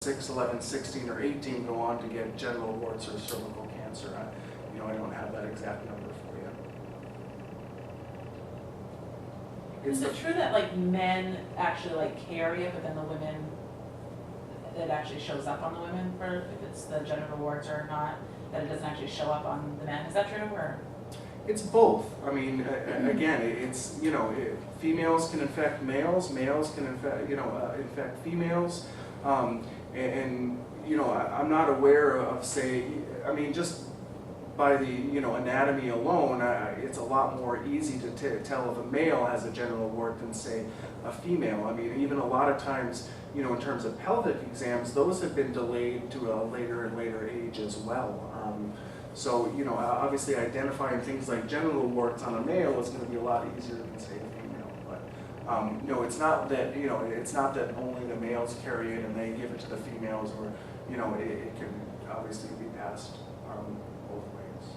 6, 11, 16, or 18 go on to get genital warts or cervical cancer. I don't have that exact number for you. Is it true that like men actually like carry it, but then the women, it actually shows up on the women for if it's the genital warts or not, that it doesn't actually show up on the men? Is that true or? It's both. I mean, again, it's, females can infect males, males can infect females. I'm not aware of, say, I mean, just by the, anatomy alone, it's a lot more easy to tell if a male has a genital wart than, say, a female. I mean, even a lot of times, in terms of pelvic exams, those have been delayed to a later and later age as well. So, obviously identifying things like genital warts on a male is going to be a lot easier than, say, a female. But, no, it's not that, it's not that only the males carry it and they give it to the females, or, it can obviously be passed both ways.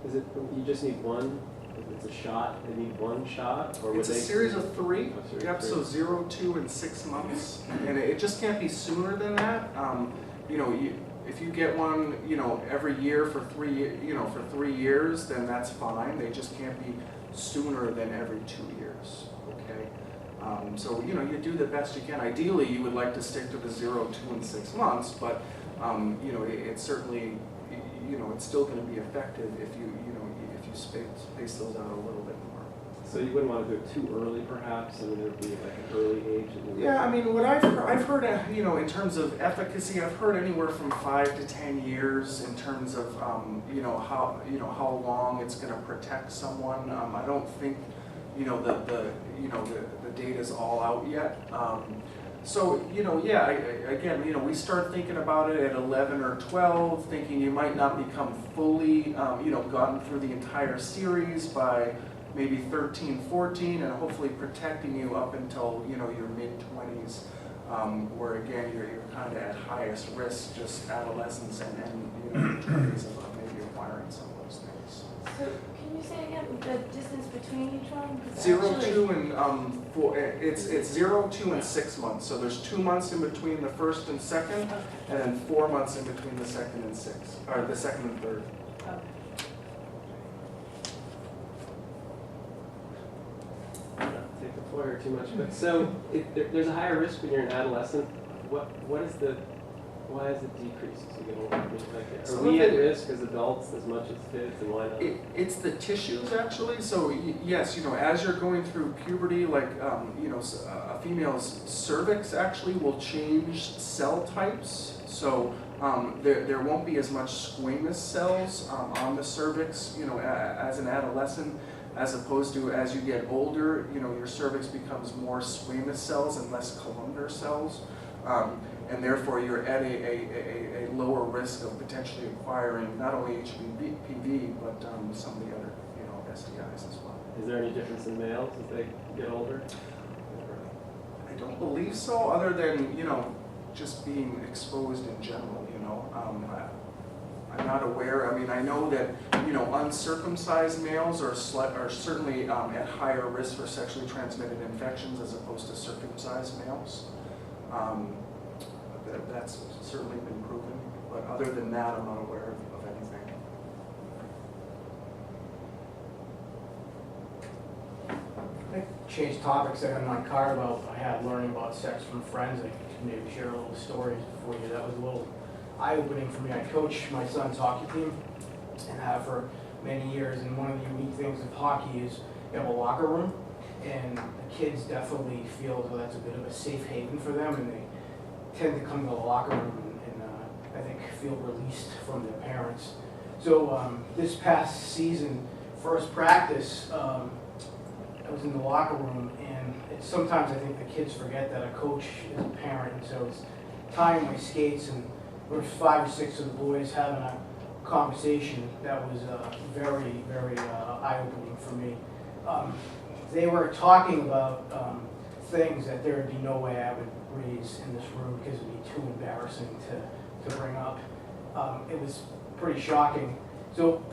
Is it, you just need one? If it's a shot, they need one shot? Or It's a series of 3. Yep, three. so 0, 2, and 6 months. And it just can't be sooner than that. If you get one, every year for 3 years, then that's fine. They just can't be sooner than every 2 years, okay? So, you do the best you can. Ideally, you would like to stick to the 0, 2, and 6 months, but, it's certainly, it's still going to be effective if you space those out a little bit more. So you wouldn't want to do it too early, perhaps? I mean, there would be like an early age. Yeah, I mean, what I've heard, in terms of efficacy, I've heard anywhere from 5 to 10 years in terms of, how long it's going to protect someone. I don't think, the data's all out yet. So, again, we start thinking about it at 11 or 12, thinking you might not become fully, gotten through the entire series by maybe 13, 14, and hopefully protecting you up until, your mid-20s, where again, you're kind of at highest risk, just adolescence and 20s of maybe acquiring some of those things. So can you say again the distance between each one? 0, 2, and 4. It's 0, 2, and 6 months. So there's 2 months in between the first and second, and then 4 months in between the second and sixth, or the second and third. Okay. Not take the floor too much, but so if there's a higher risk when you're an adolescent. Why is it decreased as you get older? Are we at risk as adults as much as kids, and why not? It's the tissues, actually. So yes, as you're going through puberty, like a female's cervix actually will change cell types. So there won't be as much squamous cells on the cervix, as an adolescent, as opposed to as you get older, your cervix becomes more squamous cells and less columnar cells. And therefore you're at a lower risk of potentially acquiring not only HPV, but some of the other, STIs as well. Is there any difference in males as they get older? I don't believe so, other than, just being exposed in general, I'm not aware. I mean, I know that, uncircumcised males are certainly at higher risk for sexually transmitted infections as opposed to circumcised males. That's certainly been proven, but other than that, I'm not aware of anything. I changed topics. I got my card about I had learning about sex from friends. I could maybe share a little stories for you. That was a little eye-opening for me. I coach my son's hockey team and have for many years, and one of the unique things of hockey is you have a locker room, and the kids definitely feel as though that's a bit of a safe haven for them, and they tend to come to the locker room and I think feel released from their parents. So this past season, first practice, I was in the locker room, and sometimes I think the kids forget that a coach is a parent, and so it's tying my skates, and there was 5 or 6 of the boys having a conversation that was very, very eye-opening for me. They were talking about things that there would be no way I would raise in this room because it would be too embarrassing to bring up. It was pretty shocking. So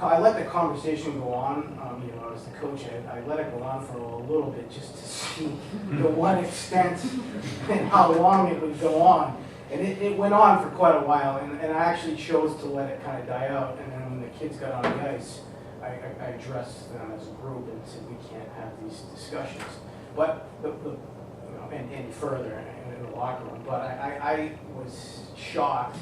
I let the conversation go on, you know, as the coach, I let it go on for a little bit just to see to what extent and how long it would go on. And it went on for quite a while, and I actually chose to let it kind of die out. And then when the kids got on the ice, I addressed them as a group and said, we can't have these discussions. But, you know, any further in the locker room. But I was shocked.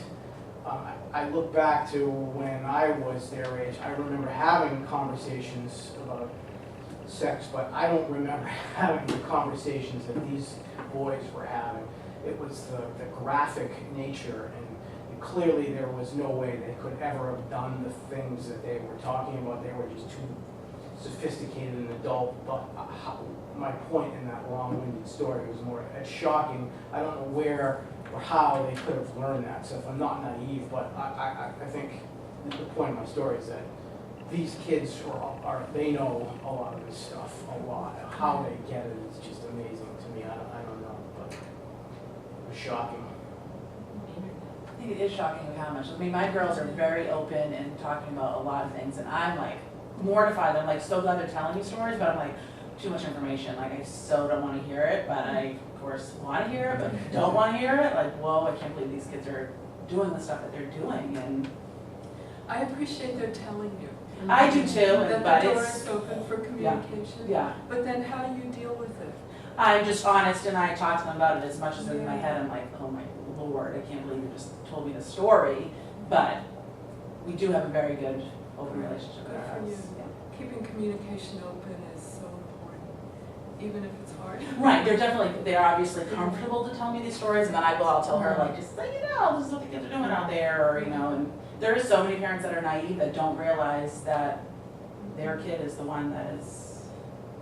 I look back to when I was their age. I remember having conversations about sex, but I don't remember having the conversations that these boys were having. It was the graphic nature, and clearly there was no way they could ever have done the things that they were talking about. They were just too sophisticated and adult. But my point in that long-winded story was more, it's shocking. I don't know where or how they could have learned that stuff. I'm not naive, but I think the point of my story is that these kids they know a lot of this stuff, a lot. How they get it is just amazing to me. I don't know, but it was shocking. I think it is shocking how much, I mean, my girls are very open and talking about a lot of things, and I'm like mortified. I'm like so glad they're telling me stories, but I'm like, too much information. Like, I so don't want to hear it, but I, of course, want to hear it, but don't want to hear it. Like, whoa, I can't believe these kids are doing the stuff that they're doing, and I appreciate their telling you. I do too, That but the door it's, is open for communication. yeah. But then how do you deal with it? I'm just honest, and I talk to them about it as much as in my head. I'm like, oh my Lord, I can't believe you just told me the story. But we do have a very good open relationship with Good our for house. you. Keeping communication open is so important, even if it's hard. Right, they're obviously comfortable to tell me these stories, and then I'll tell her, like, just so you know, this is what the kids are doing out there, or, you know, and there are so many parents that are naive that don't realize that their kid is the one that is.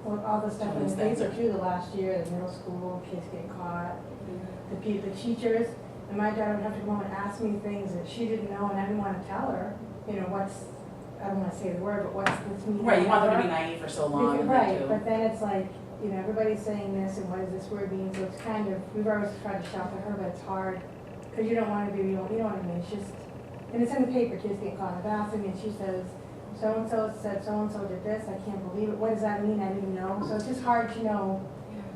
Well, all the stuff in the Someone's paper too, the last year, the middle school, kids getting caught, the teachers, and my daughter would have to go home and ask me things that she didn't know, and I didn't want to tell her, you know, I don't want to say the word, but what's this mean? Right, you want them to be naive for so long, and they Right, do. but then it's like, you know, everybody's saying this, and what does this word mean? So it's kind of, we've always tried to shout at her, but it's hard, because you don't want to be, you know what I mean? It's just, and it's in the paper, kids get caught in the bathroom, and she says, so-and-so said so-and-so did this, I can't believe it, what does that mean? I didn't even know. So it's just hard to know.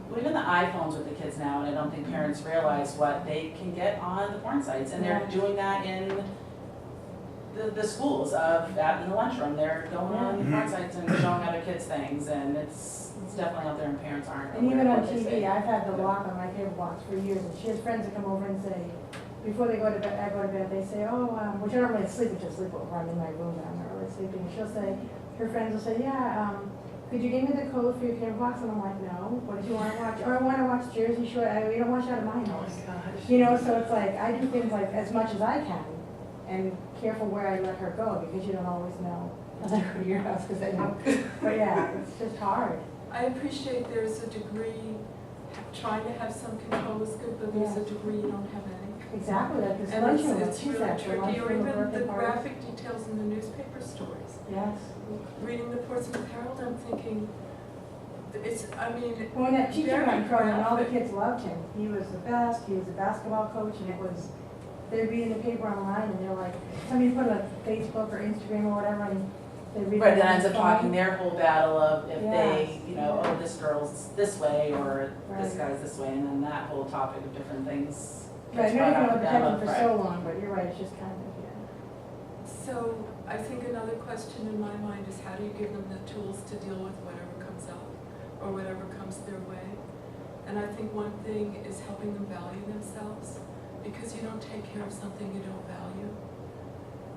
Well, even the iPhones with the kids now, and I don't think parents realize what they can get on the porn sites, and they're doing that in the schools, in the lunchroom. They're going on porn sites and showing other kids things, and it's definitely out there, and parents aren't. And even aware on of what they say. TV, I've had the lock on my cable box for years, and she has friends that come over and say, before they go to bed, I go to bed, they say, which I don't really sleep, which I sleep over, I'm in my room and I'm not really sleeping. And she'll say, her friends will say, yeah, could you give me the code for your cable box? And I'm like, no, what did you want to watch? Or I want to watch Jersey Shore, we don't watch that at my house. You know, so it's like, I do things like as much as I can, and careful where I let her go, because you don't always know. I'll let her go to your house, because I know. But yeah, it's just hard. I appreciate there's a degree, trying to have some control is good, but there's a degree you don't have any. Exactly, like this And lunchroom, it's she really said, the tricky, or lunchroom, the even birthday the party. graphic details in the newspaper stories. Yes. Reading the Portsmouth Herald, I'm thinking, Well, when that teacher very got in trouble, and all the graphic. kids loved him, he was the best, he was a basketball coach, and it was, they'd read in the paper online, and they're like, somebody put it on Facebook or Instagram or whatever, and they read it. Right, then on ends up their talking phone. their whole battle of if they, Yes. you know, oh, this girl's this way, or this Right. guy's this way, and then that whole topic of different things Right, gets I know brought you've been up able to with protect them. them for so long, but you're right, it's just kind of, yeah. So I think another question in my mind is how do you give them the tools to deal with whatever comes up or whatever comes their way? And I think one thing is helping them value themselves, because you don't take care of something you don't value.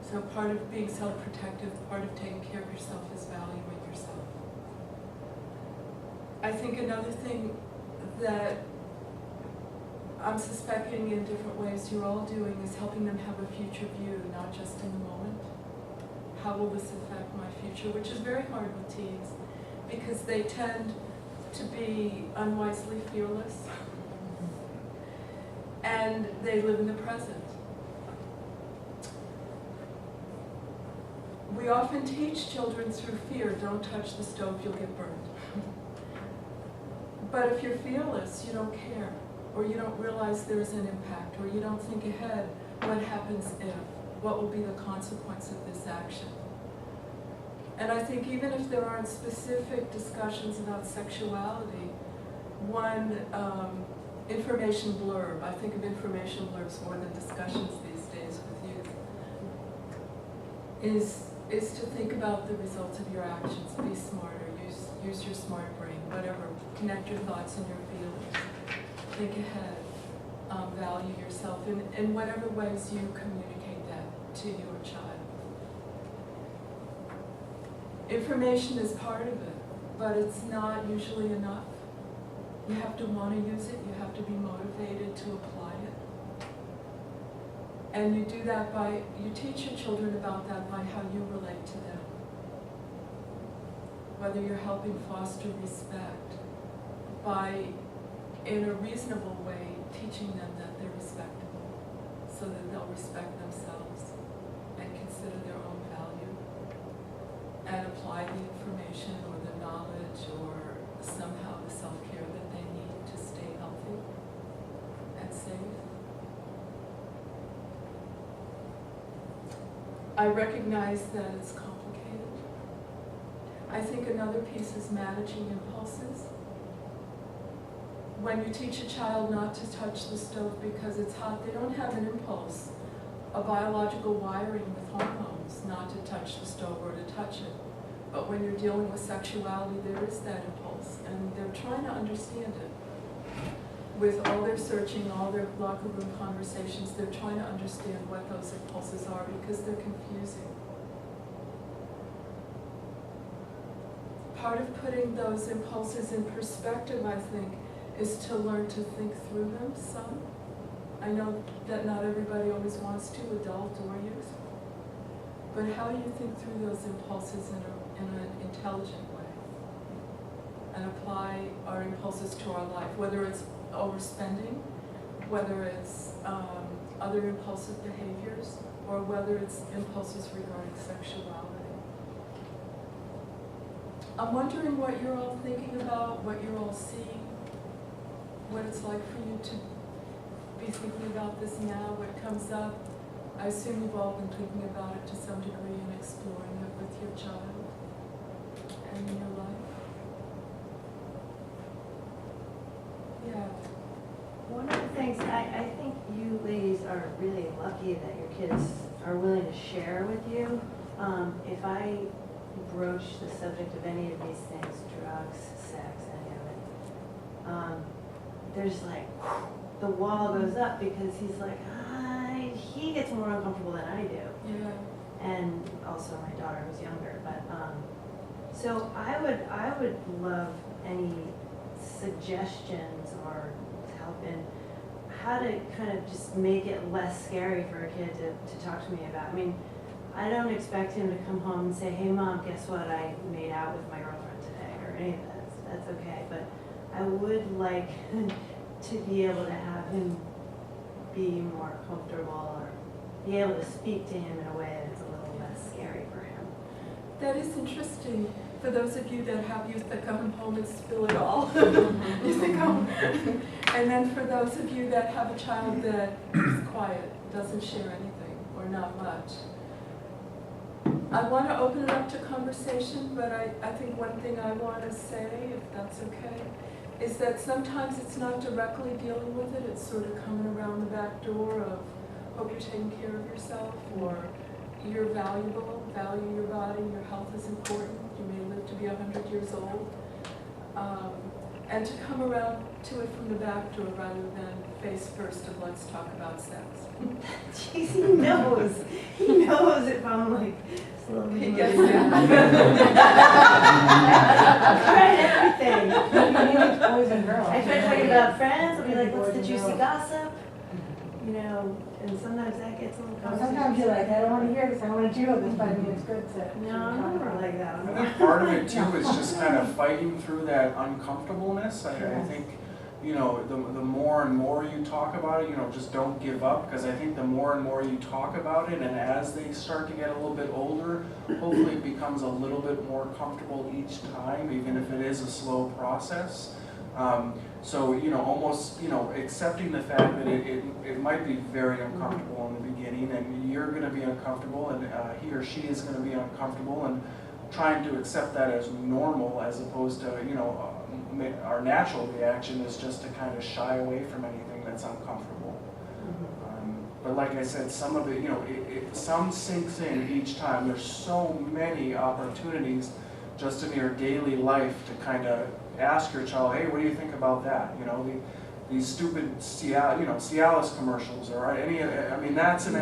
So part of being self-protective, part of taking care of yourself is valuing yourself. I think another thing that I'm suspecting in different ways you're all doing is helping them have a future view, not just in the moment. How will this affect my future? Which is very hard with teens, because they tend to be unwisely fearless, and they live in the present. We often teach children through fear, don't touch the stove, you'll get burned. But if you're fearless, you don't care, or you don't realize there's an impact, or you don't think ahead, what happens if? What will be the consequence of this action? And I think even if there aren't specific discussions about sexuality, one information blurb, I think of information blurbs more than discussions these days with youth, is to think about the results of your actions, be smarter, use your smart brain, whatever, connect your thoughts and your feelings, think ahead, value yourself in whatever ways you communicate that to your child. Information is part of it, but it's not usually enough. You have to want to use it, you have to be motivated to apply it. And you do that by, you teach your children about that by how you relate to them. Whether you're helping foster respect by, in a reasonable way, teaching them that they're respectable so that they'll respect themselves and consider their own value and apply the information or the knowledge or somehow the self-care that they need to stay healthy and safe. I recognize that it's complicated. I think another piece is managing impulses. When you teach a child not to touch the stove because it's hot, they don't have an impulse, a biological wiring with hormones not to touch the stove or to touch it. But when you're dealing with sexuality, there is that impulse, and they're trying to understand it. With all their searching, all their locker room conversations, they're trying to understand what those impulses are because they're confusing. Part of putting those impulses in perspective, I think, is to learn to think through them some. I know that not everybody always wants to, adult or youth. But how do you think through those impulses in an intelligent way? And apply our impulses to our life, whether it's overspending, whether it's other impulsive behaviors, or whether it's impulses regarding sexuality. I'm wondering what you're all thinking about, what you're all seeing, what it's like for you to be thinking about this now, what comes up. I assume you've all been thinking about it to some degree and exploring it with your child and in your life. Yeah. One of the things, I think you ladies are really lucky that your kids are willing to share with you. If I broach the subject of any of these things, drugs, sex, any of it, there's like, the wall goes up because he's like, he gets more uncomfortable than I do. Yeah. And also my daughter who's younger, but, so I would love any suggestions or help in how to kind of just make it less scary for a kid to talk to me about. I mean, I don't expect him to come home and say, hey mom, guess what, I made out with my girlfriend today, or any of that. That's okay, but I would like to be able to have him be more comfortable or be able to speak to him in a way that's a little less scary for him. That is interesting. For those of you that have youth that come home and spill it all, you think, oh. And then for those of you that have a child that is quiet, doesn't share anything, or not much, I want to open it up to conversation, but I think one thing I want to say, if that's okay, is that sometimes it's not directly dealing with it, it's sort of coming around the back door of, hope you're taking care of yourself, or you're valuable, value your body, your health is important, you may live to be 100 years old. And to come around to it from the back door rather than face first of let's talk about sex. Jeez, he knows. He knows if I'm like slowly He moving. gets I've tried everything. Boys and girls. I tried talking about friends, I'll be like, what's the juicy gossip? You know, and sometimes that gets a little Sometimes you're like, I don't want to hear this, I want to deal with this, but I mean, it's good to. No, I'm never like that. I think part of it too is just kind of fighting through that uncomfortableness. I think, you know, the more and more you talk about it, you know, just don't give up, because I think the more and more you talk about it, and as they start to get a little bit older, hopefully it becomes a little bit more comfortable each time, even if it is a slow process. So, you know, almost, you know, accepting the fact that it might be very uncomfortable in the beginning, and you're going to be uncomfortable, and he or she is going to be uncomfortable, trying to accept that as normal as opposed to, our natural reaction is just to kind of shy away from anything that's uncomfortable. But like I said, some of it, some sinks in each time. There's so many opportunities just in your daily life to kind of ask your child, hey, what do you think about that? These stupid Cialis commercials or any, that's an,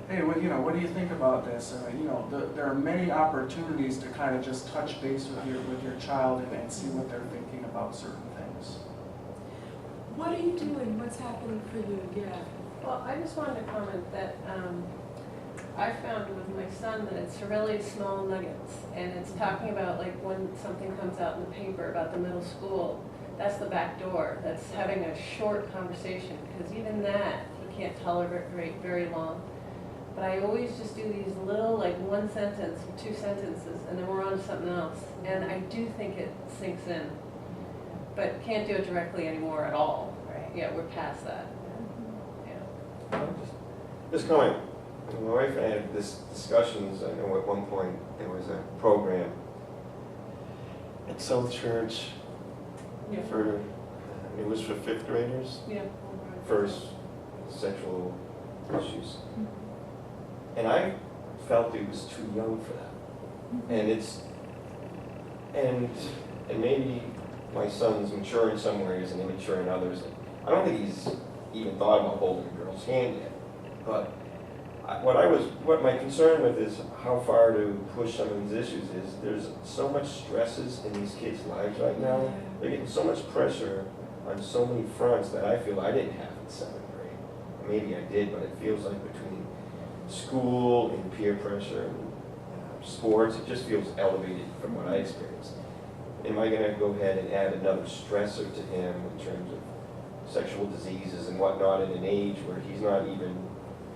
hey, what do you think about this? There are many opportunities to kind of just touch base with your child and see what they're thinking about certain things. What are you doing? What's happening for you again? Well, I just wanted to comment that I found with my son that it's really small nuggets, and it's talking about like when something comes out in the paper about the middle school, that's the back door. That's having a short conversation, because even that he can't tolerate very long. But I always just do these little, like, one sentence, 2 sentences, and then we're on to something else. And I do think it sinks in, but can't do it directly anymore at all. Right. Yeah, we're past that. Yeah. Just going, my wife and I had this discussions. I know at one point there was a program at South Church Yeah. for, it was for 5th graders, Yeah. first sexual issues. And I felt it was too young for that. And maybe my son's mature in some ways and immature in others. I don't think he's even thought about holding a girl's hand yet. But what my concern with is how far to push some of these issues is there's so much stresses in these kids' lives right now. They're getting so much pressure on so many fronts that I feel I didn't have in 7th grade. Maybe I did, but it feels like between school and peer pressure and sports, it just feels elevated from what I experienced. Am I going to go ahead and add another stressor to him in terms of sexual diseases and whatnot at an age where he's not even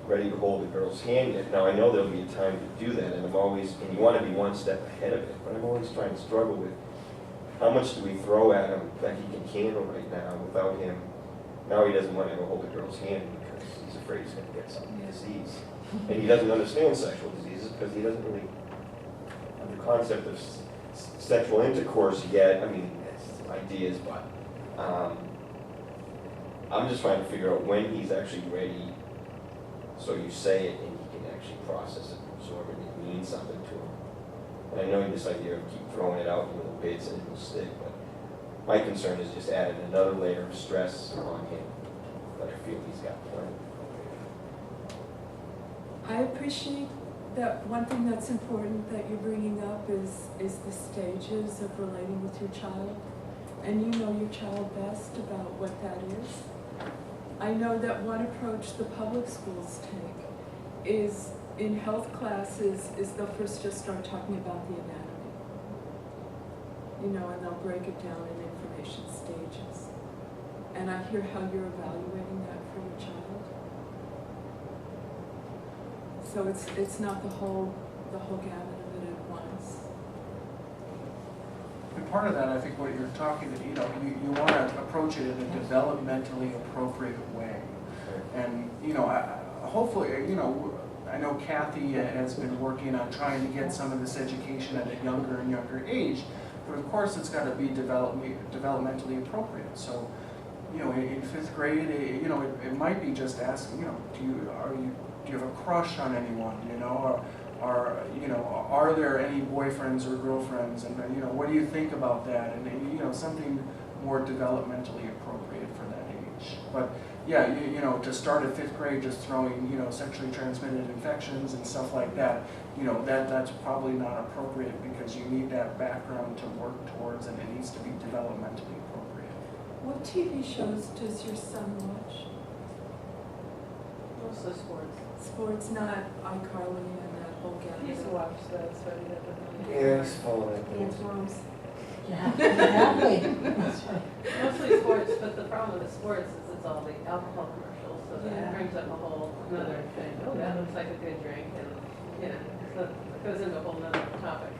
ready to hold a girl's hand yet? Now I know there'll be a time to do that, and you want to be one step ahead of it, but I'm always trying to struggle with how much do we throw at him that he can handle right now without him. Now he doesn't want to ever hold a girl's hand because he's afraid he's going to get some disease. And he doesn't understand sexual diseases because he doesn't really have the concept of sexual intercourse yet. It's ideas, but I'm just trying to figure out when he's actually ready, so you say it and he can actually process it, absorb it, and it means something to him. And I know this idea of keep throwing it out in little bits and it will stick, but my concern is just adding another layer of stress on him that I feel he's got plenty. I appreciate that one thing that's important that you're bringing up is the stages of relating with your child. And you know your child best about what that is. I know that one approach the public schools take is in health classes is they'll first just start talking about the anatomy. And they'll break it down in information stages. And I hear how you're evaluating that for your child. So it's not the whole gamut of it at once. And part of that, I think what you're talking about, you want to approach it in a developmentally appropriate way. And, hopefully, I know Kathy has been working on trying to get some of this education at a younger and younger age, but of course it's got to be developmentally appropriate. So, in 5th grade, it might be just asking, do you have a crush on anyone, are there any boyfriends or girlfriends, and what do you think about that, and something more developmentally appropriate for that age. But yeah, to start at 5th grade just throwing sexually transmitted infections and stuff like that, that's probably not appropriate because you need that background to work towards, and it needs to be developmentally appropriate. What TV shows does your son watch? Mostly sports. Sports, not iCarly and that whole He gamut. used to watch that, so I did it with him. Yes, follow that. Dance moms. Yeah, exactly. That's right. Mostly sports, but the problem with the sports is it's all the alcohol commercials, so that Yeah. brings up a whole another thing. Oh, that looks like a good drink, and so it goes into a whole nother topic.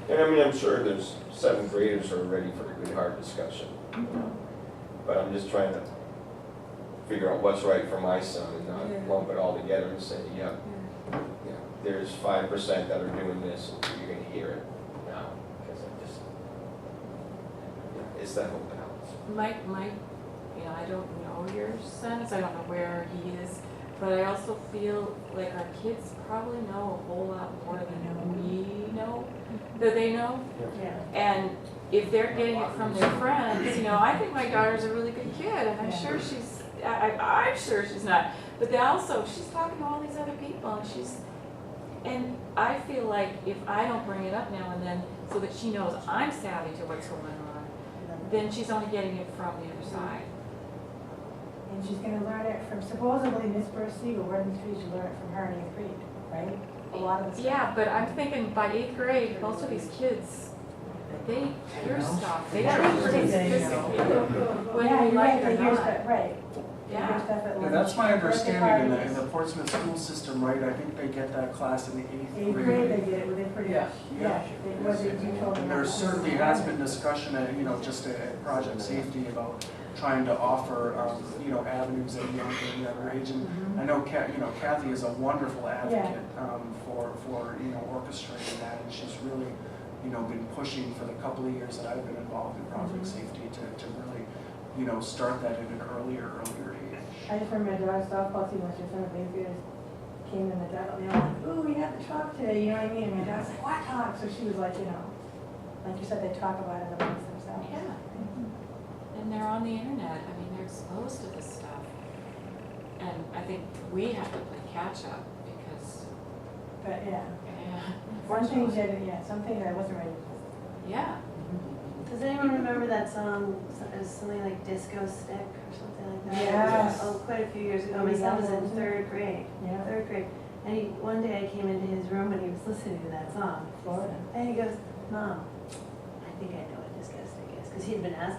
And I'm sure there's 7th graders who are ready for a good hard discussion. But I'm just trying to figure out what's right for my son and Yeah. not lump it all together and say, yeah, Yeah. you know, there's 5% that are doing this, and you're gonna hear it now, because I just, it's that whole balance. My, I don't know your son, so I don't know where he is, but I also feel like our kids probably know a whole lot more than we know, that they know. Yeah. And if they're getting it from their friends, I think my daughter's a really good kid, and I'm sure she's, I'm sure she's not. But then also, she's talking to all these other people, and I feel like if I don't bring it up now and then, so that she knows I'm savvy to what's going on, then she's only getting it from the other side. And she's gonna learn it from, supposedly Miss Bursey, or Warden Street, she'll learn it from her in 8th grade, right? A lot of the stuff. Yeah, but I'm thinking by 8th grade, most of these kids, they hear stuff, they are pretty sophisticated, Yeah, whether they you're like right, it they or hear not. stuff, right. They hear Yeah. stuff at Yeah, lunch. that's my birthday understanding in parties. the Portsmouth school system, right? I think they get that class in the 8th 8th grade, they get it within pretty Yeah. much, yeah, they, was it, you told me. And there certainly has been discussion at, just at Project Safety about trying to offer, avenues at younger age. And I know Kathy is a wonderful advocate, for, orchestrating that. And she's really, been pushing for the couple of years that I've been involved in Project Safety to really, start that at an earlier age. I just remember my daughter's softball team, when she was in the baby, came in the dugout, and they were like, ooh, we have to talk today, you know what I mean? And my dad's like, what talk? So she was like, like you said, they talk about it amongst themselves. Yeah. And they're on the internet, they're exposed to this stuff. And I think we have to play catch up because, But, yeah, yeah, some things I wasn't ready for. yeah. Does anyone remember that song, something like Disco Stick or something like that? Yes. Oh, quite a few years ago. My son was in 3rd grade. Yeah. 3rd grade. And one day I came into his room and he was listening to that song. Florida. And he goes, Mom, I think I know what Disco Stick is. Because he'd been asking